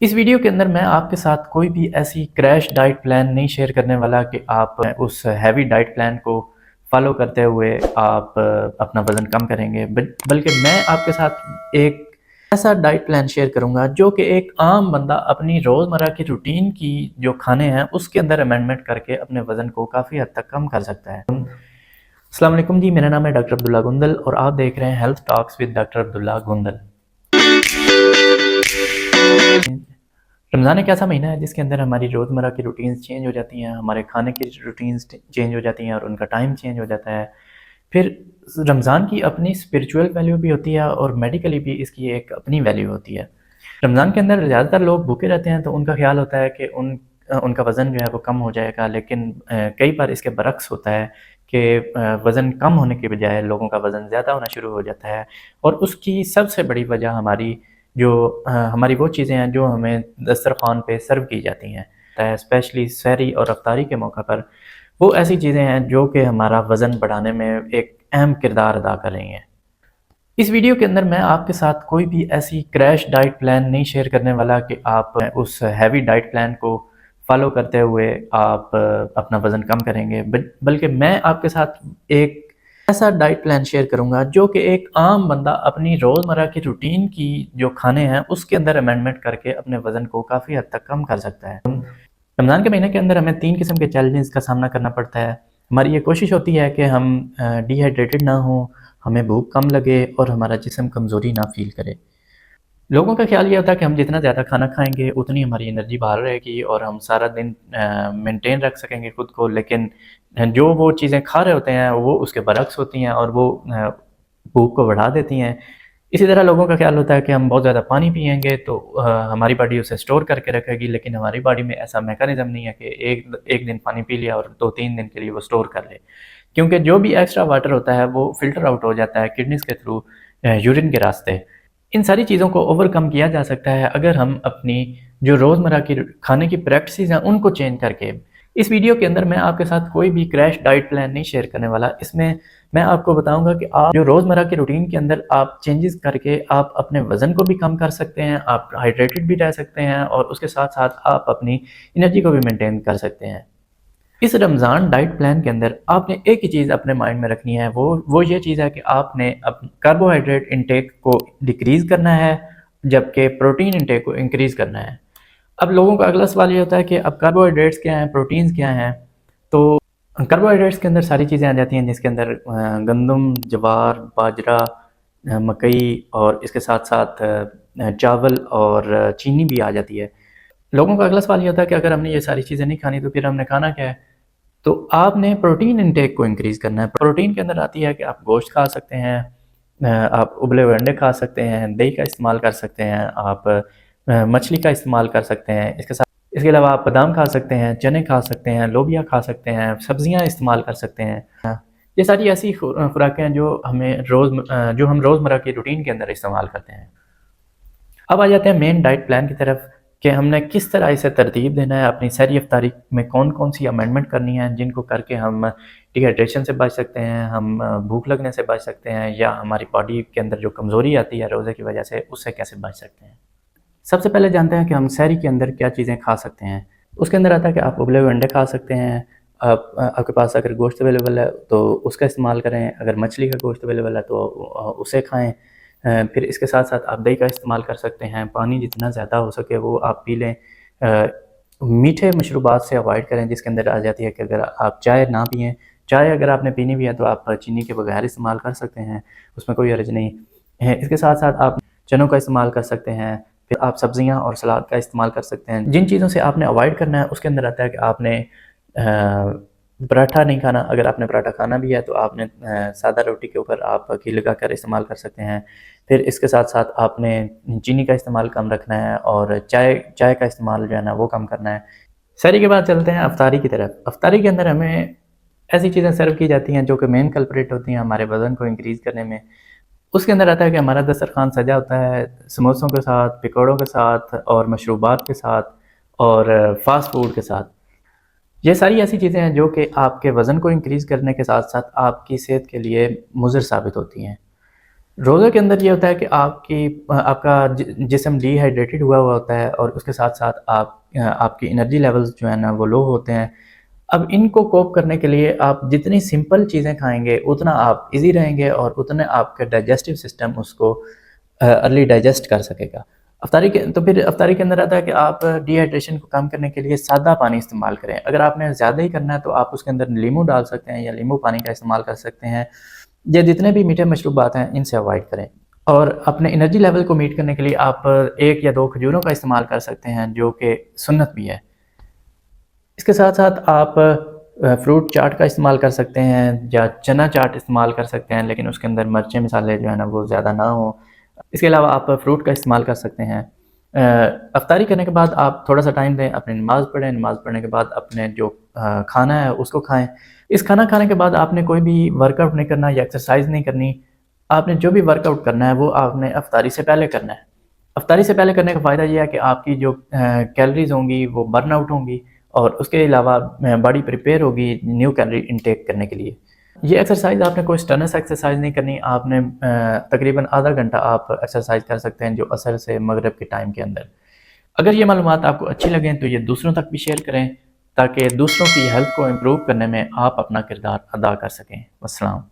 इस वीडियो के अंदर मैं आपके साथ कोई भी ऐसी क्रैश डाइट प्लान नहीं शेयर करने वाला कि आप उस हैवी डाइट प्लान को फॉलो करते हुए आप अपना वज़न कम करेंगे, बल्कि मैं आपके साथ एक ऐसा डाइट प्लान शेयर करूंगा जो कि एक आम बंदा अपनी रोज़मर्रा की रूटीन की जो खाने हैं उसके अंदर अमेंडमेंट करके अपने वज़न को काफ़ी हद तक कम कर सकता है। अस्सलाम वालेकुम जी, मेरा नाम है डॉक्टर अब्दुल्ला गुंदल और आप देख रहे हैं health talks with doctor Abdullah Gundal. Ramzan एक ऐसा महीना है जिसके अंदर हमारी रोज़मर्रा की रूटीन्स चेंज हो जाती हैं, हमारे खाने की रूटीन्स चेंज हो जाती हैं और उनका टाइम चेंज हो जाता है। फिर रमज़ान की अपनी स्पिरिचुअल वैल्यू भी होती है और मेडिकली भी इसकी एक अपनी वैल्यू होती है। रमज़ान के अंदर ज़्यादातर लोग भूखे रहते हैं तो उनका ख़्याल होता है कि उनका वज़न जो है वो कम हो जाएगा, लेकिन कई बार इसके बरक्स होता है कि वज़न कम होने के बजाय लोगों का वज़न ज़्यादा होना शुरू हो जाता है। और उसकी सबसे बड़ी वजह हमारी वो चीज़ें हैं जो हमें दस्तरख़्वान पे सर्व की जाती हैं, स्पेशली सहरी और अफ्तारी के मौके पर। वो ऐसी चीज़ें हैं जो कि हमारा वज़न बढ़ाने में एक अहम किरदार अदा कर रही हैं। इस वीडियो के अंदर मैं आपके साथ कोई भी ऐसी क्रैश डाइट प्लान नहीं शेयर करने वाला कि आप उस हैवी डाइट प्लान को फॉलो करते हुए आप अपना वज़न कम करेंगे, बल्कि मैं आपके साथ एक ऐसा डाइट प्लान शेयर करूंगा जो कि एक आम बंदा अपनी रोज़मर्रा की रूटीन की जो खाने हैं उसके अंदर अमेंडमेंट करके अपने वज़न को काफ़ी हद तक कम कर सकता है। रमज़ान के महीने के अंदर हमें 3 किस्म के चैलेंजेस का सामना करना पड़ता है। हमारी ये कोशिश होती है कि हम डिहाइड्रेटेड ना हों, हमें भूख कम लगे और हमारा जिस्म कमज़ोरी ना फ़ील करे। लोगों का ख़्याल ये होता है कि हम जितना ज़्यादा खाना खाएँगे उतनी हमारी एनर्जी बाहर रहेगी और हम सारा दिन मेंटेन रख सकेंगे खुद को, लेकिन जो वो चीज़ें खा रहे होते हैं वो उसके बरक्स होती हैं और वो भूख को बढ़ा देती हैं। इसी तरह लोगों का ख़्याल होता है कि हम बहुत ज़्यादा पानी पिएँगे तो हमारी बॉडी उसे स्टोर करके रखेगी, लेकिन हमारी बॉडी में ऐसा मैकेनिज़्म नहीं है कि एक दिन पानी पी लिया और 2-3 दिन के लिए वो स्टोर कर ले। क्योंकि जो भी एक्स्ट्रा वाटर होता है वो फ़िल्टर आउट हो जाता है किडनीज़ के थ्रू, यूरिन के रास्ते। इन सारी चीज़ों को ओवरकम किया जा सकता है अगर हम अपनी जो रोज़मर्रा की खाने की प्रैक्टिसेस हैं उनको चेंज करके। इस वीडियो के अंदर मैं आपके साथ कोई भी क्रैश डाइट प्लान नहीं शेयर करने वाला। इसमें मैं आपको बताऊंगा कि आप जो रोज़मर्रा की रूटीन के अंदर आप चेंजेस करके आप अपने वज़न को भी कम कर सकते हैं, आप हाइड्रेटेड भी रह सकते हैं और उसके साथ साथ आप अपनी एनर्जी को भी मेंटेन कर सकते हैं। इस रमज़ान डाइट प्लान के अंदर आपने एक ही चीज़ अपने माइंड में रखनी है, वो ये चीज़ है कि आपने कार्बोहाइड्रेट इंटेक को डिक्रीज़ करना है, जबकि प्रोटीन इंटेक को इंक्रीज़ करना है। अब लोगों का अगला सवाल ये होता है कि अब कार्बोहाइड्रेट्स क्या हैं, प्रोटीन्स क्या हैं? तो कार्बोहाइड्रेट्स के अंदर सारी चीज़ें आ जाती हैं जिसके अंदर गंदम, ज्वार, बाजरा, मकई और इसके साथ-साथ चावल और चीनी भी आ जाती है। लोगों का अगला सवाल ये होता है कि अगर हमने ये सारी चीज़ें नहीं खानी तो फिर हमने खाना क्या है? तो आपने प्रोटीन इंटेक को इंक्रीज़ करना है। प्रोटीन के अंदर आती है कि आप गोश्त खा सकते हैं, आप उबले हुए अंडे खा सकते हैं, दही का इस्तेमाल कर सकते हैं, आप मछली का इस्तेमाल कर सकते हैं। इसके अलावा आप बादाम खा सकते हैं, चने खा सकते हैं, लोबिया खा सकते हैं, सब्जियाँ इस्तेमाल कर सकते हैं। ये सारी ऐसी खुराकें हैं जो हम रोज़मर्रा की रूटीन के अंदर इस्तेमाल करते हैं। अब आ जाते हैं मेन डाइट प्लान की तरफ कि हमने किस तरह इसे तरतीब देना है, अपनी सहरी इफ्तारी में कौन-कौन सी अमेंडमेंट करनी है जिनको करके हम डिहाइड्रेशन से बच सकते हैं, हम भूख लगने से बच सकते हैं या हमारी बॉडी के अंदर जो कमज़ोरी आती है रोज़े की वजह से उससे कैसे बच सकते हैं। सबसे पहले जानते हैं कि हम सहरी के अंदर क्या चीज़ें खा सकते हैं। उसके अंदर आता है कि आप उबले हुए अंडे खा सकते हैं, आपके पास अगर गोश्त अवेलेबल है तो उसका इस्तेमाल करें, अगर मछली का गोश्त अवेलेबल है तो उसे खाएँ। फिर इसके साथ-साथ आप दही का इस्तेमाल कर सकते हैं, पानी जितना ज़्यादा हो सके वो आप पी लें। मीठे मशरूबात से अवॉइड करें जिसके अंदर आ जाती है कि अगर आप चाय ना पिएँ, चाय अगर आपने पीनी भी है तो आप चीनी के बगैर इस्तेमाल कर सकते हैं, उसमें कोई हर्ज नहीं है। इसके साथ-साथ आप चनों का इस्तेमाल कर सकते हैं, फिर आप सब्जियाँ और सलाद का इस्तेमाल कर सकते हैं। जिन चीज़ों से आपने अवॉइड करना है उसके अंदर आता है कि आपने पराठा नहीं खाना, अगर आपने पराठा खाना भी है तो आपने सादा रोटी के ऊपर आप घी लगाकर इस्तेमाल कर सकते हैं। फिर इसके साथ-साथ आपने चीनी का इस्तेमाल कम रखना है और चाय का इस्तेमाल जो है ना वो कम करना है। सहरी के बाद चलते हैं अफ्तारी की तरफ। अफ्तारी के अंदर हमें ऐसी चीज़ें सर्व की जाती हैं जो कि मेन कल्प्रिट होती हैं हमारे वज़न को इंक्रीज़ करने में। उसके अंदर आता है कि हमारा दस्तरख़्वान सजा होता है समोसों के साथ, पकौड़ों के साथ और मशरूबात के साथ और फ़ास्ट फ़ूड के साथ। ये सारी ऐसी चीज़ें हैं जो कि आपके वज़न को इंक्रीज़ करने के साथ-साथ आपकी सेहत के लिए मुज़िर साबित होती हैं। रोज़े के अंदर ये होता है कि आपका जिस्म डिहाइड्रेटेड हुआ हुआ होता है और उसके साथ-साथ आपकी एनर्जी लेवल्स जो है ना वो लो होते हैं। अब इनको कोप करने के लिए आप जितनी सिंपल चीज़ें खाएँगे उतना आप ईज़ी रहेंगे और उतने आपका डाइजेस्टिव सिस्टम उसको अर्ली डाइजेस्ट कर सकेगा। अफ्तारी के अंदर आता है कि आप डिहाइड्रेशन को कम करने के लिए सादा पानी इस्तेमाल करें। अगर आपने ज़्यादा ही करना है तो आप उसके अंदर नींबू डाल सकते हैं या नींबू पानी का इस्तेमाल कर सकते हैं। ये जितने भी मीठे मशरूबात हैं इनसे अवॉइड करें और अपने एनर्जी लेवल को मीट करने के लिए आप 1 या 2 खजूरों का इस्तेमाल कर सकते हैं जो कि सुन्नत भी है। इसके साथ-साथ आप फ्रूट चाट का इस्तेमाल कर सकते हैं या चना चाट इस्तेमाल कर सकते हैं, लेकिन उसके अंदर मिर्चें मसाले जो है ना वो ज़्यादा ना हों। इसके अलावा आप फ्रूट का इस्तेमाल कर सकते हैं। अफ्तारी करने के बाद आप थोड़ा-सा टाइम दें, अपनी नमाज़ पढ़ें, नमाज़ पढ़ने के बाद अपने जो खाना है उसको खाएँ। इस खाना खाने के बाद आपने कोई भी वर्कआउट नहीं करना या एक्सरसाइज़ नहीं करनी। आपने जो भी वर्कआउट करना है वो आपने अफ्तारी से पहले करना है। अफ्तारी से पहले करने का फ़ायदा ये है कि आपकी जो कैलोरीज़ होंगी वो बर्न आउट होंगी और उसके अलावा बॉडी प्रिपेयर होगी न्यू कैलोरी इनटेक करने के लिए। ये एक्सरसाइज़ आपने कोई स्ट्रेनस एक्सरसाइज़ नहीं करनी, आपने तकरीबन आधा घंटा आप एक्सरसाइज़ कर सकते हैं जो असर से मगरिब के टाइम के अंदर। अगर ये मालूमात आपको अच्छी लगें तो ये दूसरों तक भी शेयर करें ताकि दूसरों की हेल्थ को इम्प्रूव करने में आप अपना किरदार अदा कर सकें। अस्सलाम।